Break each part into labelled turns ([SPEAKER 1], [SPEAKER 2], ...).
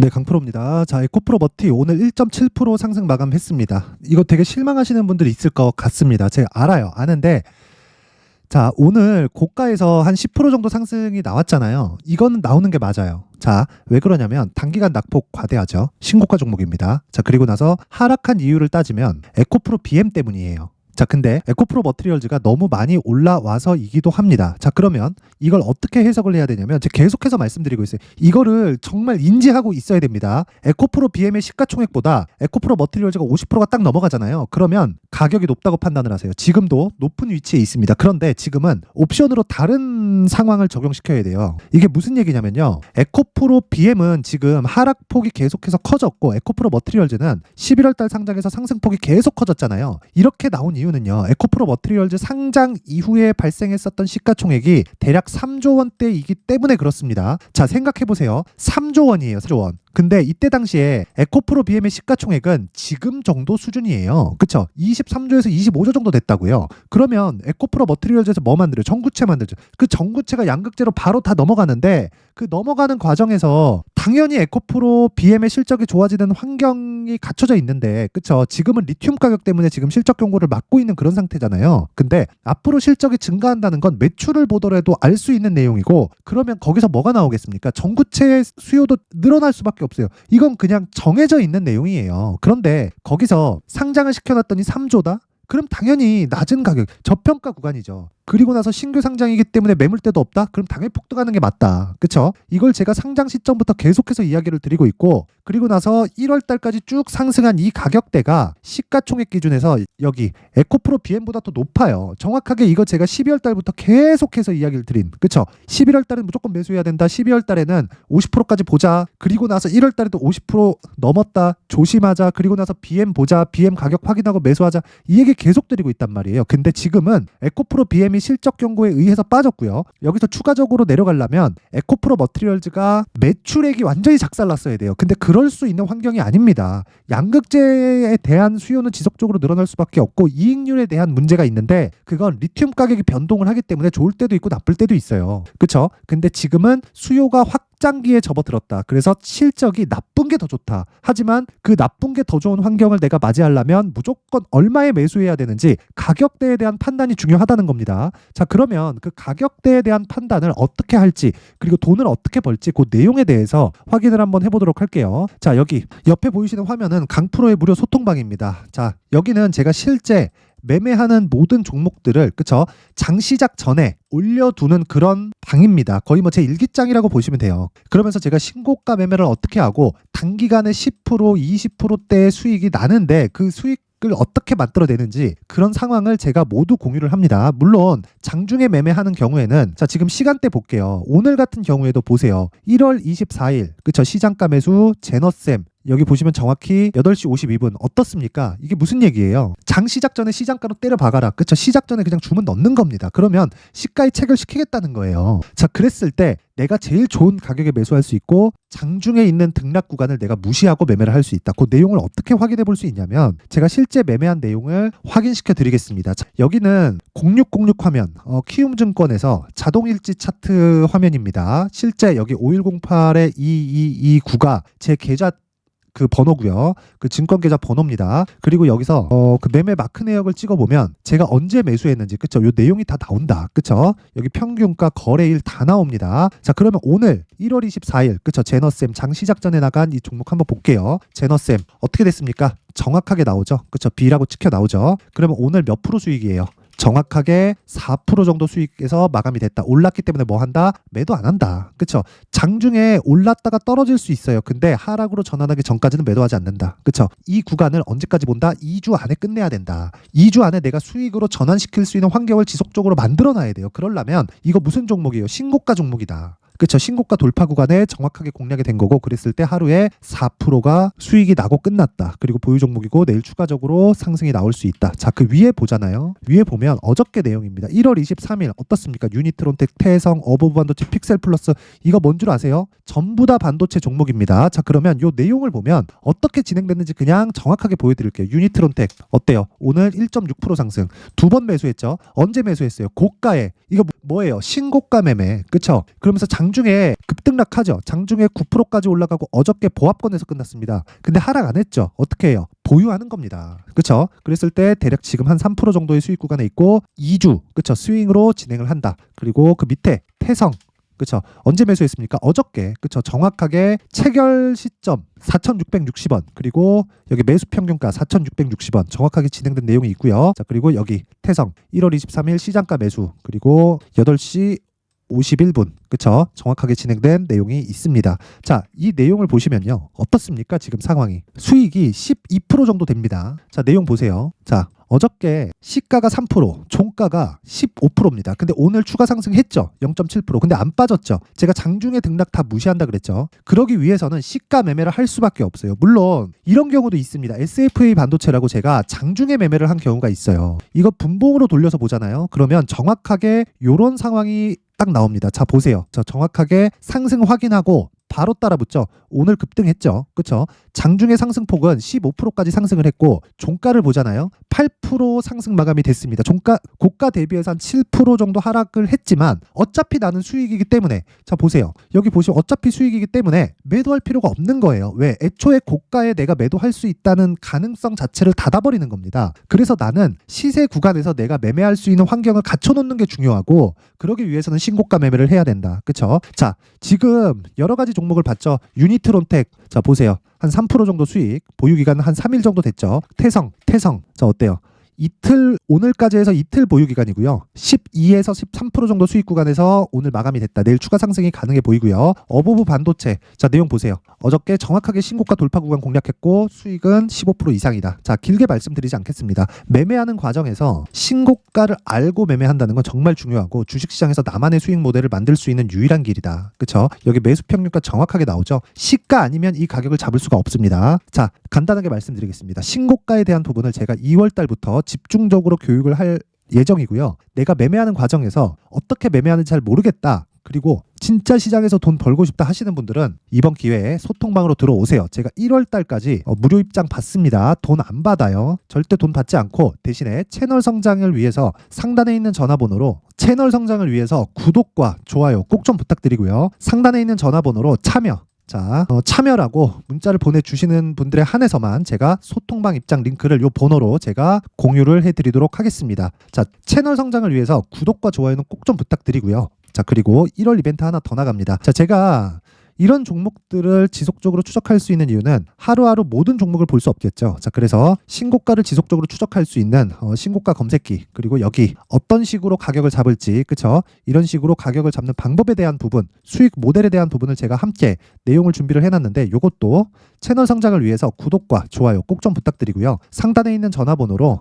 [SPEAKER 1] 네, 강프로입니다. 자, 에코프로 머티 오늘 1.7% 상승 마감했습니다. 이거 되게 실망하시는 분들이 있을 것 같습니다. 제가 알아요. 아는데, 자, 오늘 고가에서 한 10% 정도 상승이 나왔잖아요. 이거는 나오는 게 맞아요. 자, 왜 그러냐면 단기간 낙폭 과대하죠. 신고가 종목입니다. 자, 그리고 나서 하락한 이유를 따지면 에코프로 BM 때문이에요. 자, 근데 에코프로 머티리얼즈가 너무 많이 올라와서이기도 합니다. 자, 그러면 이걸 어떻게 해석을 해야 되냐면 제가 계속해서 말씀드리고 있어요. 이거를 정말 인지하고 있어야 됩니다. 에코프로 BM의 시가총액보다 에코프로 머티리얼즈가 50%가 딱 넘어가잖아요. 그러면 가격이 높다고 판단을 하세요. 지금도 높은 위치에 있습니다. 그런데 지금은 옵션으로 다른 상황을 적용시켜야 돼요. 이게 무슨 얘기냐면요. 에코프로 BM은 지금 하락폭이 계속해서 커졌고 에코프로 머티리얼즈는 11월 달 상장에서 상승폭이 계속 커졌잖아요. 이렇게 나온 이유는요. 에코프로 머티리얼즈 상장 이후에 발생했었던 시가총액이 대략 3조 원대이기 때문에 그렇습니다. 자, 생각해보세요. 3조 원이에요. 3조 원. 근데 이때 당시에 에코프로 BM의 시가총액은 지금 정도 수준이에요. 그쵸? 23조에서 25조 정도 됐다고요. 그러면 에코프로 머티리얼즈에서 뭐 만들어요? 전구체 만들죠. 그 전구체가 양극재로 바로 다 넘어가는데 그 넘어가는 과정에서 당연히 에코프로 BM의 실적이 좋아지는 환경이 갖춰져 있는데, 그쵸? 지금은 리튬 가격 때문에 지금 실적 경고를 막고 있는 그런 상태잖아요. 근데 앞으로 실적이 증가한다는 건 매출을 보더라도 알 수 있는 내용이고, 그러면 거기서 뭐가 나오겠습니까? 전구체의 수요도 늘어날 수밖에 없어요. 이건 그냥 정해져 있는 내용이에요. 그런데 거기서 상장을 시켜놨더니 3조다? 그럼 당연히 낮은 가격, 저평가 구간이죠. 그리고 나서 신규 상장이기 때문에 매물대도 없다? 그럼 당연히 폭등하는 게 맞다. 그쵸? 이걸 제가 상장 시점부터 계속해서 이야기를 드리고 있고, 그리고 나서 1월 달까지 쭉 상승한 이 가격대가 시가총액 기준에서 여기 에코프로 BM보다 더 높아요. 정확하게 이거 제가 12월 달부터 계속해서 이야기를 드린, 그쵸? 11월 달은 무조건 매수해야 된다. 12월 달에는 50%까지 보자. 그리고 나서 1월 달에도 50% 넘었다. 조심하자. 그리고 나서 BM 보자. BM 가격 확인하고 매수하자. 이 얘기 계속 드리고 있단 말이에요. 근데 지금은 에코프로 BM이 실적 경고에 의해서 빠졌고요. 여기서 추가적으로 내려가려면 에코프로 머티리얼즈가 매출액이 완전히 작살났어야 돼요. 근데 그럴 수 있는 환경이 아닙니다. 양극재에 대한 수요는 지속적으로 늘어날 수밖에 없고 이익률에 대한 문제가 있는데, 그건 리튬 가격이 변동을 하기 때문에 좋을 때도 있고 나쁠 때도 있어요. 그쵸? 근데 지금은 수요가 확장기에 접어들었다. 그래서 실적이 나쁜 게 더 좋다. 하지만 그 나쁜 게 더 좋은 환경을 내가 맞이하려면 무조건 얼마에 매수해야 되는지 가격대에 대한 판단이 중요하다는 겁니다. 자, 그러면 그 가격대에 대한 판단을 어떻게 할지, 그리고 돈을 어떻게 벌지, 그 내용에 대해서 확인을 한번 해보도록 할게요. 자, 여기 옆에 보이시는 화면은 강프로의 무료 소통방입니다. 자, 여기는 제가 실제 매매하는 모든 종목들을, 그쵸? 장시작 전에 올려두는 그런 방입니다. 거의 뭐 제 일기장이라고 보시면 돼요. 그러면서 제가 신고가 매매를 어떻게 하고 단기간에 10%, 20%대의 수익이 나는데 그 수익 을 어떻게 만들어내는지 그런 상황을 제가 모두 공유를 합니다. 물론 장중에 매매하는 경우에는, 자, 지금 시간대 볼게요. 오늘 같은 경우에도 보세요. 1월 24일 그쵸? 시장가 매수 제너쌤 여기 보시면 정확히 8시 52분 어떻습니까? 이게 무슨 얘기예요? 장 시작 전에 시장가로 때려 박아라. 그쵸? 시작 전에 그냥 주문 넣는 겁니다. 그러면 시가에 체결시키겠다는 거예요. 자, 그랬을 때 내가 제일 좋은 가격에 매수할 수 있고 장중에 있는 등락 구간을 내가 무시하고 매매를 할 수 있다. 그 내용을 어떻게 확인해 볼 수 있냐면 제가 실제 매매한 내용을 확인시켜 드리겠습니다. 자, 여기는 0606 화면, 키움증권에서 자동일지 차트 화면입니다. 실제 여기 5108의 2229가 제 계좌 그 번호고요. 그 증권 계좌 번호입니다. 그리고 여기서 그 매매 마크 내역을 찍어보면 제가 언제 매수했는지, 그쵸? 요 내용이 다 나온다. 그쵸? 여기 평균가 거래일 다 나옵니다. 자, 그러면 오늘 1월 24일 그쵸? 제너쌤 장 시작 전에 나간 이 종목 한번 볼게요. 제너쌤 어떻게 됐습니까? 정확하게 나오죠. 그쵸? B라고 찍혀 나오죠. 그러면 오늘 몇 프로 수익이에요? 정확하게 4% 정도 수익에서 마감이 됐다. 올랐기 때문에 뭐 한다? 매도 안 한다. 그쵸? 장중에 올랐다가 떨어질 수 있어요. 근데 하락으로 전환하기 전까지는 매도하지 않는다. 그쵸? 이 구간을 언제까지 본다? 2주 안에 끝내야 된다. 2주 안에 내가 수익으로 전환시킬 수 있는 환경을 지속적으로 만들어 놔야 돼요. 그러려면 이거 무슨 종목이에요? 신고가 종목이다. 그쵸? 신고가 돌파 구간에 정확하게 공략이 된 거고, 그랬을 때 하루에 4%가 수익이 나고 끝났다. 그리고 보유 종목이고 내일 추가적으로 상승이 나올 수 있다. 자, 그 위에 보잖아요. 위에 보면 어저께 내용입니다. 1월 23일 어떻습니까? 유니트론텍, 태성, 어버브 반도체, 픽셀 플러스, 이거 뭔 줄 아세요? 전부 다 반도체 종목입니다. 자, 그러면 요 내용을 보면 어떻게 진행됐는지 그냥 정확하게 보여드릴게요. 유니트론텍 어때요? 오늘 1.6% 상승. 2번 매수했죠? 언제 매수했어요? 고가에. 이거 뭐예요? 신고가 매매. 그쵸? 그러면서 장 장중에 급등락하죠. 장중에 9%까지 올라가고 어저께 보합권에서 끝났습니다. 근데 하락 안 했죠. 어떻게 해요? 보유하는 겁니다. 그렇죠? 그랬을 때 대략 지금 한 3% 정도의 수익 구간에 있고 2주 그렇죠? 스윙으로 진행을 한다. 그리고 그 밑에 태성 그렇죠? 언제 매수했습니까? 어저께 그렇죠? 정확하게 체결 시점 4,660원 그리고 여기 매수 평균가 4,660원 정확하게 진행된 내용이 있고요. 자, 그리고 여기 태성 1월 23일 시장가 매수 그리고 8시 51분 그쵸? 정확하게 진행된 내용이 있습니다. 자, 이 내용을 보시면요. 어떻습니까? 지금 상황이. 수익이 12% 정도 됩니다. 자, 내용 보세요. 자, 어저께 시가가 3%, 종가가 15%입니다. 근데 오늘 추가 상승했죠. 0.7%. 근데 안 빠졌죠. 제가 장중에 등락 다 무시한다 그랬죠. 그러기 위해서는 시가 매매를 할 수밖에 없어요. 물론 이런 경우도 있습니다. SFA 반도체라고 제가 장중에 매매를 한 경우가 있어요. 이거 분봉으로 돌려서 보잖아요. 그러면 정확하게 이런 상황이 딱 나옵니다. 자, 보세요. 저 정확하게 상승 확인하고 바로 따라붙죠. 오늘 급등했죠. 그렇죠? 장중의 상승폭은 15%까지 상승을 했고 종가를 보잖아요. 8% 상승 마감이 됐습니다. 종가 고가 대비해서 한 7% 정도 하락을 했지만 어차피 나는 수익이기 때문에 자 보세요. 여기 보시면 어차피 수익이기 때문에 매도할 필요가 없는 거예요. 왜? 애초에 고가에 내가 매도할 수 있다는 가능성 자체를 닫아버리는 겁니다. 그래서 나는 시세 구간에서 내가 매매할 수 있는 환경을 갖춰놓는 게 중요하고 그러기 위해서는 신고가 매매를 해야 된다. 그렇죠? 자, 지금 여러 가지 종목을 봤죠. 유니트론텍 자 보세요. 한 3% 정도 수익 보유 기간은 한 3일 정도 됐죠. 태성 자 어때요? 이틀 오늘까지 해서 이틀 보유 기간이고요. 12에서 13% 정도 수익 구간에서 오늘 마감이 됐다. 내일 추가 상승이 가능해 보이고요. 어보브 반도체 자 내용 보세요. 어저께 정확하게 신고가 돌파 구간 공략했고 수익은 15% 이상이다. 자 길게 말씀드리지 않겠습니다. 매매하는 과정에서 신고가를 알고 매매한다는 건 정말 중요하고 주식시장에서 나만의 수익 모델을 만들 수 있는 유일한 길이다. 그렇죠? 여기 매수 평균가 정확하게 나오죠. 시가 아니면 이 가격을 잡을 수가 없습니다. 자 간단하게 말씀드리겠습니다. 신고가에 대한 부분을 제가 2월 달부터 집중적으로 교육을 할 예정이고요. 내가 매매하는 과정에서 어떻게 매매하는지 잘 모르겠다. 그리고 진짜 시장에서 돈 벌고 싶다 하시는 분들은 이번 기회에 소통방으로 들어오세요. 제가 1월 달까지 무료 입장 받습니다. 돈 안 받아요. 절대 돈 받지 않고 대신에 채널 성장을 위해서 상단에 있는 전화번호로 채널 성장을 위해서 구독과 좋아요 꼭 좀 부탁드리고요. 상단에 있는 전화번호로 참여라고 문자를 보내주시는 분들에 한해서만 제가 소통방 입장 링크를 요 번호로 제가 공유를 해드리도록 하겠습니다. 자, 채널 성장을 위해서 구독과 좋아요는 꼭 좀 부탁드리고요. 자, 그리고 1월 이벤트 하나 더 나갑니다. 자, 제가 이런 종목들을 지속적으로 추적할 수 있는 이유는 하루하루 모든 종목을 볼 수 없겠죠. 자, 그래서 신고가를 지속적으로 추적할 수 있는 신고가 검색기 그리고 여기 어떤 식으로 가격을 잡을지 그쵸? 이런 식으로 가격을 잡는 방법에 대한 부분 수익 모델에 대한 부분을 제가 함께 내용을 준비를 해놨는데 이것도 채널 성장을 위해서 구독과 좋아요 꼭 좀 부탁드리고요. 상단에 있는 전화번호로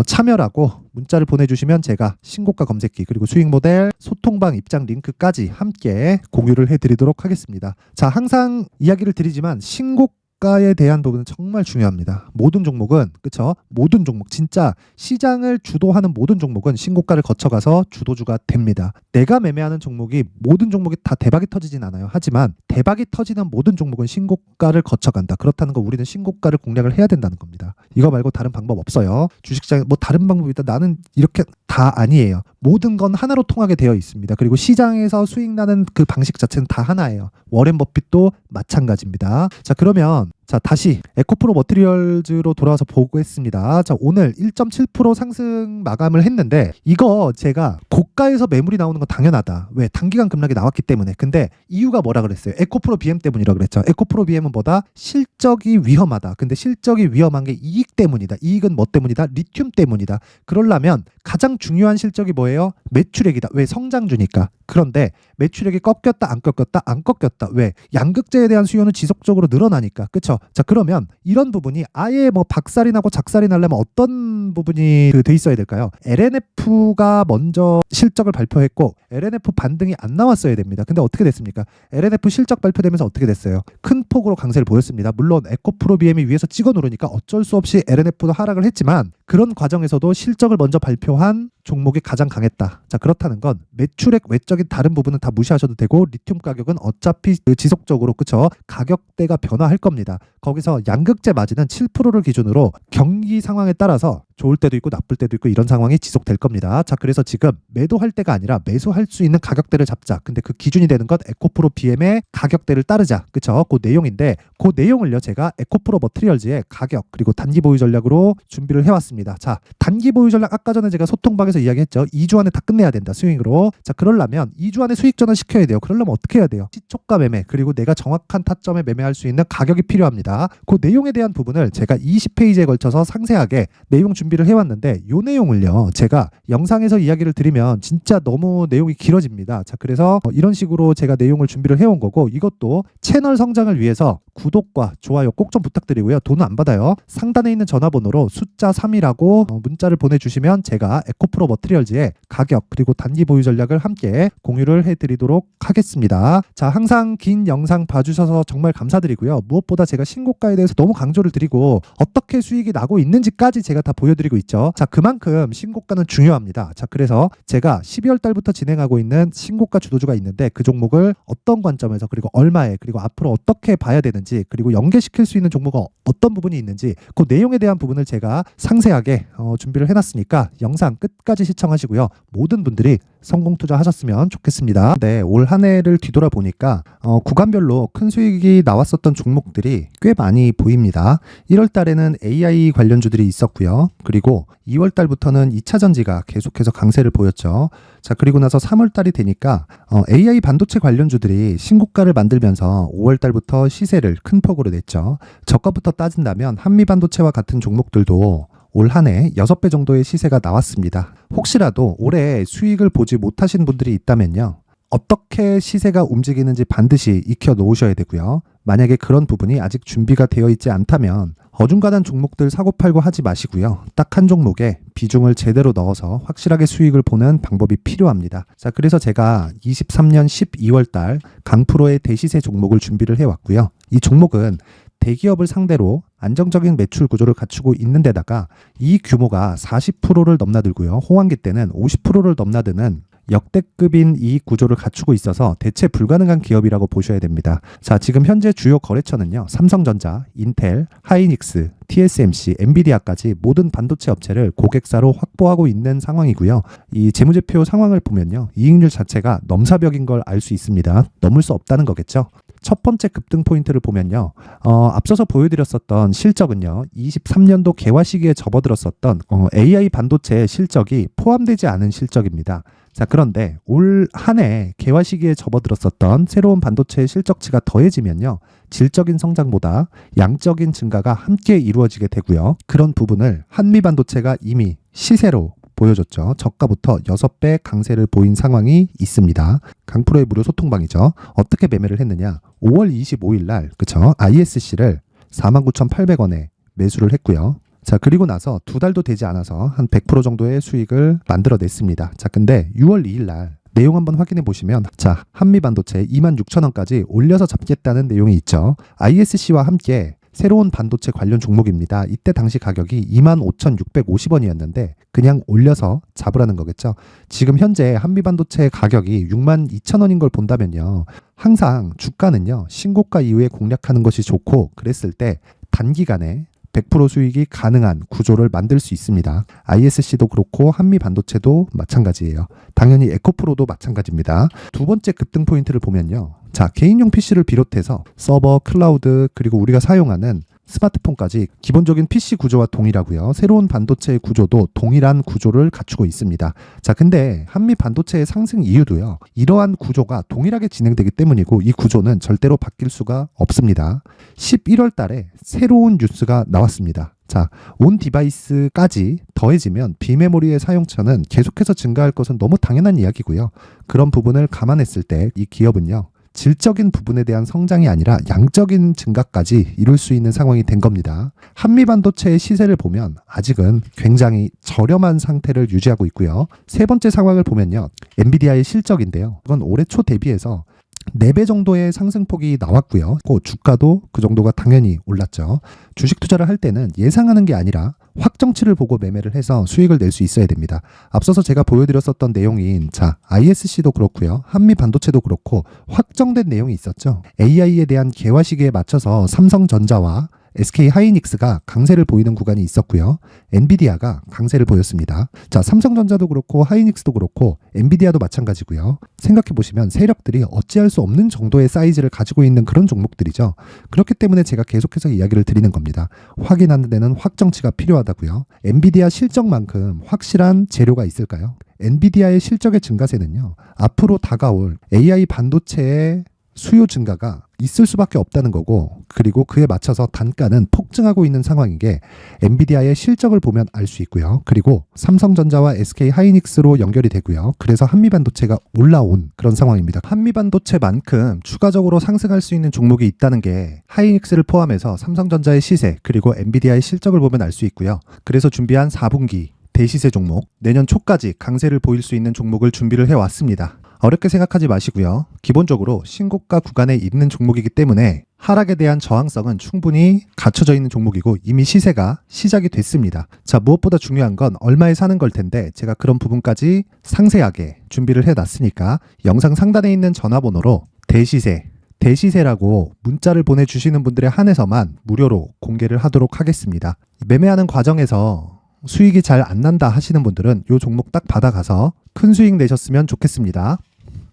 [SPEAKER 1] 참여라고 문자를 보내주시면 제가 신고가 검색기 그리고 수익 모델 소통방 입장 링크까지 함께 공유를 해드리도록 하겠습니다. 자, 항상 이야기를 드리지만 신고가에 대한 부분은 정말 중요합니다. 모든 종목은 그쵸? 모든 종목 진짜 시장을 주도하는 모든 종목은 신고가를 거쳐가서 주도주가 됩니다. 내가 매매하는 종목이 모든 종목이 다 대박이 터지진 않아요. 하지만 대박이 터지는 모든 종목은 신고가를 거쳐간다. 그렇다는 거 우리는 신고가를 공략을 해야 된다는 겁니다. 이거 말고 다른 방법 없어요. 주식시장에 뭐 다른 방법이 있다. 나는 이렇게 다 아니에요. 모든 건 하나로 통하게 되어 있습니다. 그리고 시장에서 수익 나는 그 방식 자체는 다 하나예요. 워렌 버핏도 마찬가지입니다. 자, 그러면 자 다시 에코프로 머티리얼즈로 돌아와서 보겠습니다. 자 오늘 1.7% 상승 마감을 했는데 이거 제가 고가에서 매물이 나오는 건 당연하다. 왜? 단기간 급락이 나왔기 때문에. 근데 이유가 뭐라 그랬어요? 에코프로 BM 때문이라 그랬죠. 에코프로 BM은 뭐다? 실적이 위험하다. 근데 실적이 위험한 게 이익 때문이다. 이익은 뭐 때문이다? 리튬 때문이다. 그러려면 가장 중요한 실적이 뭐예요? 매출액이다. 왜? 성장주니까. 그런데 매출액이 꺾였다 안 꺾였다 안 꺾였다. 왜? 양극재에 대한 수요는 지속적으로 늘어나니까. 그쵸? 자 그러면 이런 부분이 아예 뭐 박살이 나고 작살이 나려면 어떤 부분이 돼 있어야 될까요? LNF가 먼저 실적을 발표했고 LNF 반등이 안 나왔어야 됩니다. 근데 어떻게 됐습니까? LNF 실적 발표되면서 어떻게 됐어요? 큰 폭으로 강세를 보였습니다. 물론 에코프로 BM이 위에서 찍어 누르니까 어쩔 수 없이 LNF도 하락을 했지만 그런 과정에서도 실적을 먼저 발표한 종목이 가장 강했다. 자 그렇다는 건 매출액 외적인 다른 부분은 다 무시하셔도 되고 리튬 가격은 어차피 지속적으로 그쵸 가격대가 변화할 겁니다. 거기서 양극재 마진은 7%를 기준으로 경기 상황에 따라서 좋을 때도 있고 나쁠 때도 있고 이런 상황이 지속될 겁니다. 자, 그래서 지금 매도할 때가 아니라 매수할 수 있는 가격대를 잡자. 근데 그 기준이 되는 것 에코프로 BM의 가격대를 따르자. 그쵸? 그 내용인데 그 내용을요 제가 에코프로 머티리얼즈의 가격 그리고 단기 보유 전략으로 준비를 해왔습니다. 자, 단기 보유 전략 아까 전에 제가 소통방에서 이야기했죠. 2주 안에 다 끝내야 된다. 스윙으로. 자, 그러려면 2주 안에 수익 전환 시켜야 돼요. 그러려면 어떻게 해야 돼요? 시초가 매매 그리고 내가 정확한 타점에 매매할 수 있는 가격이 필요합니다. 그 내용에 대한 부분을 제가 20페이지에 걸쳐서 상세하게 내용 준비를 해왔는데 이 내용을요 제가 영상에서 이야기를 드리면 진짜 너무 내용이 길어집니다. 자, 그래서 이런 식으로 제가 내용을 준비를 해온 거고 이것도 채널 성장을 위해서 구독과 좋아요 꼭 좀 부탁드리고요. 돈은 안 받아요. 상단에 있는 전화번호로 숫자 3이라고 문자를 보내주시면 제가 에코프로 머티리얼즈의 가격 그리고 단기 보유 전략을 함께 공유를 해드리도록 하겠습니다. 자, 항상 긴 영상 봐주셔서 정말 감사드리고요. 무엇보다 제가 신고가에 대해서 너무 강조를 드리고 어떻게 수익이 나고 있는지까지 제가 다 보여드리고 있죠. 자, 그만큼 신고가는 중요합니다. 자, 그래서 제가 12월 달부터 진행하고 있는 신고가 주도주가 있는데 그 종목을 어떤 관점에서 그리고 얼마에 그리고 앞으로 어떻게 봐야 되는지 그리고 연계시킬 수 있는 종목은 어떤 부분이 있는지 그 내용에 대한 부분을 제가 상세하게 준비를 해놨으니까 영상 끝까지 시청하시고요. 모든 분들이 성공 투자하셨으면 좋겠습니다. 네, 올 한 해를 뒤돌아보니까 구간별로 큰 수익이 나왔었던 종목들이 꽤 많이 보입니다. 1월 달에는 AI 관련주들이 있었고요. 그리고 2월 달부터는 2차 전지가 계속해서 강세를 보였죠. 자, 그리고 나서 3월 달이 되니까 AI 반도체 관련주들이 신고가를 만들면서 5월 달부터 시세를 큰 폭으로 냈죠. 저가부터 따진다면 한미 반도체와 같은 종목들도 올 한 해 6배 정도의 시세가 나왔습니다. 혹시라도 올해 수익을 보지 못하신 분들이 있다면요. 어떻게 시세가 움직이는지 반드시 익혀 놓으셔야 되고요. 만약에 그런 부분이 아직 준비가 되어 있지 않다면 어중간한 종목들 사고팔고 하지 마시고요. 딱 한 종목에 비중을 제대로 넣어서 확실하게 수익을 보는 방법이 필요합니다. 자, 그래서 제가 23년 12월 달 강프로의 대시세 종목을 준비를 해왔고요. 이 종목은 대기업을 상대로 안정적인 매출 구조를 갖추고 있는 데다가 이 규모가 40%를 넘나들고요. 호황기 때는 50%를 넘나드는 역대급인 이익 구조를 갖추고 있어서 대체 불가능한 기업이라고 보셔야 됩니다. 자, 지금 현재 주요 거래처는요. 삼성전자, 인텔, 하이닉스, TSMC, 엔비디아까지 모든 반도체 업체를 고객사로 확보하고 있는 상황이고요. 이 재무제표 상황을 보면요. 이익률 자체가 넘사벽인 걸 알 수 있습니다. 넘을 수 없다는 거겠죠. 첫 번째 급등 포인트를 보면요. 앞서서 보여드렸었던 실적은요. 23년도 개화 시기에 접어들었었던 AI 반도체의 실적이 포함되지 않은 실적입니다. 자, 그런데 올 한 해 개화 시기에 접어들었었던 새로운 반도체의 실적치가 더해지면요. 질적인 성장보다 양적인 증가가 함께 이루어지게 되고요. 그런 부분을 한미 반도체가 이미 시세로 보여줬죠. 저가부터 6배 강세를 보인 상황이 있습니다. 강프로의 무료 소통방이죠. 어떻게 매매를 했느냐. 5월 25일 날 그쵸? ISC를 49,800원에 매수를 했고요. 자, 그리고 나서 2달도 되지 않아서 한 100% 정도의 수익을 만들어냈습니다. 자, 근데 6월 2일 날 내용 한번 확인해 보시면 자, 한미반도체 26,000원까지 올려서 잡겠다는 내용이 있죠. ISC와 함께 새로운 반도체 관련 종목입니다. 이때 당시 가격이 25,650원이었는데 그냥 올려서 잡으라는 거겠죠. 지금 현재 한미반도체 가격이 62,000원인 걸 본다면요. 항상 주가는요. 신고가 이후에 공략하는 것이 좋고 그랬을 때 단기간에 100% 수익이 가능한 구조를 만들 수 있습니다. ISC도 그렇고 한미 반도체도 마찬가지예요. 당연히 에코프로도 마찬가지입니다. 두 번째 급등 포인트를 보면요. 자, 개인용 PC를 비롯해서 서버, 클라우드, 그리고 우리가 사용하는 스마트폰까지 기본적인 PC 구조와 동일하고요. 새로운 반도체의 구조도 동일한 구조를 갖추고 있습니다. 자, 근데 한미 반도체의 상승 이유도요. 이러한 구조가 동일하게 진행되기 때문이고 이 구조는 절대로 바뀔 수가 없습니다. 11월 달에 새로운 뉴스가 나왔습니다. 자, 온 디바이스까지 더해지면 비메모리의 사용처는 계속해서 증가할 것은 너무 당연한 이야기고요. 그런 부분을 감안했을 때 이 기업은요. 질적인 부분에 대한 성장이 아니라 양적인 증가까지 이룰 수 있는 상황이 된 겁니다. 한미 반도체의 시세를 보면 아직은 굉장히 저렴한 상태를 유지하고 있고요. 세 번째 상황을 보면요. 엔비디아의 실적인데요. 이건 올해 초 대비해서 4배 정도의 상승폭이 나왔고요. 그 주가도 그 정도가 당연히 올랐죠. 주식 투자를 할 때는 예상하는 게 아니라 확정치를 보고 매매를 해서 수익을 낼 수 있어야 됩니다. 앞서서 제가 보여드렸었던 내용인 자, ISC도 그렇고요. 한미 반도체도 그렇고 확정된 내용이 있었죠. AI에 대한 개화 시기에 맞춰서 삼성전자와 SK 하이닉스가 강세를 보이는 구간이 있었고요. 엔비디아가 강세를 보였습니다. 자, 삼성전자도 그렇고 하이닉스도 그렇고 엔비디아도 마찬가지고요. 생각해 보시면 세력들이 어찌할 수 없는 정도의 사이즈를 가지고 있는 그런 종목들이죠. 그렇기 때문에 제가 계속해서 이야기를 드리는 겁니다. 확인하는 데는 확정치가 필요하다고요. 엔비디아 실적만큼 확실한 재료가 있을까요? 엔비디아의 실적의 증가세는요, 앞으로 다가올 AI 반도체의 수요 증가가 있을 수밖에 없다는 거고, 그리고 그에 맞춰서 단가는 폭증하고 있는 상황인 게 엔비디아의 실적을 보면 알 수 있고요. 그리고 삼성전자와 SK 하이닉스로 연결이 되고요. 그래서 한미반도체가 올라온 그런 상황입니다. 한미반도체만큼 추가적으로 상승할 수 있는 종목이 있다는 게 하이닉스를 포함해서 삼성전자의 시세 그리고 엔비디아의 실적을 보면 알 수 있고요. 그래서 준비한 4분기 대시세 종목, 내년 초까지 강세를 보일 수 있는 종목을 준비를 해왔습니다. 어렵게 생각하지 마시고요. 기본적으로 신고가 구간에 있는 종목이기 때문에 하락에 대한 저항성은 충분히 갖춰져 있는 종목이고 이미 시세가 시작이 됐습니다. 자, 무엇보다 중요한 건 얼마에 사는 걸 텐데 제가 그런 부분까지 상세하게 준비를 해놨으니까 영상 상단에 있는 전화번호로 대시세라고 문자를 보내주시는 분들에 한해서만 무료로 공개를 하도록 하겠습니다. 매매하는 과정에서 수익이 잘 안 난다 하시는 분들은 이 종목 딱 받아가서 큰 수익 내셨으면 좋겠습니다.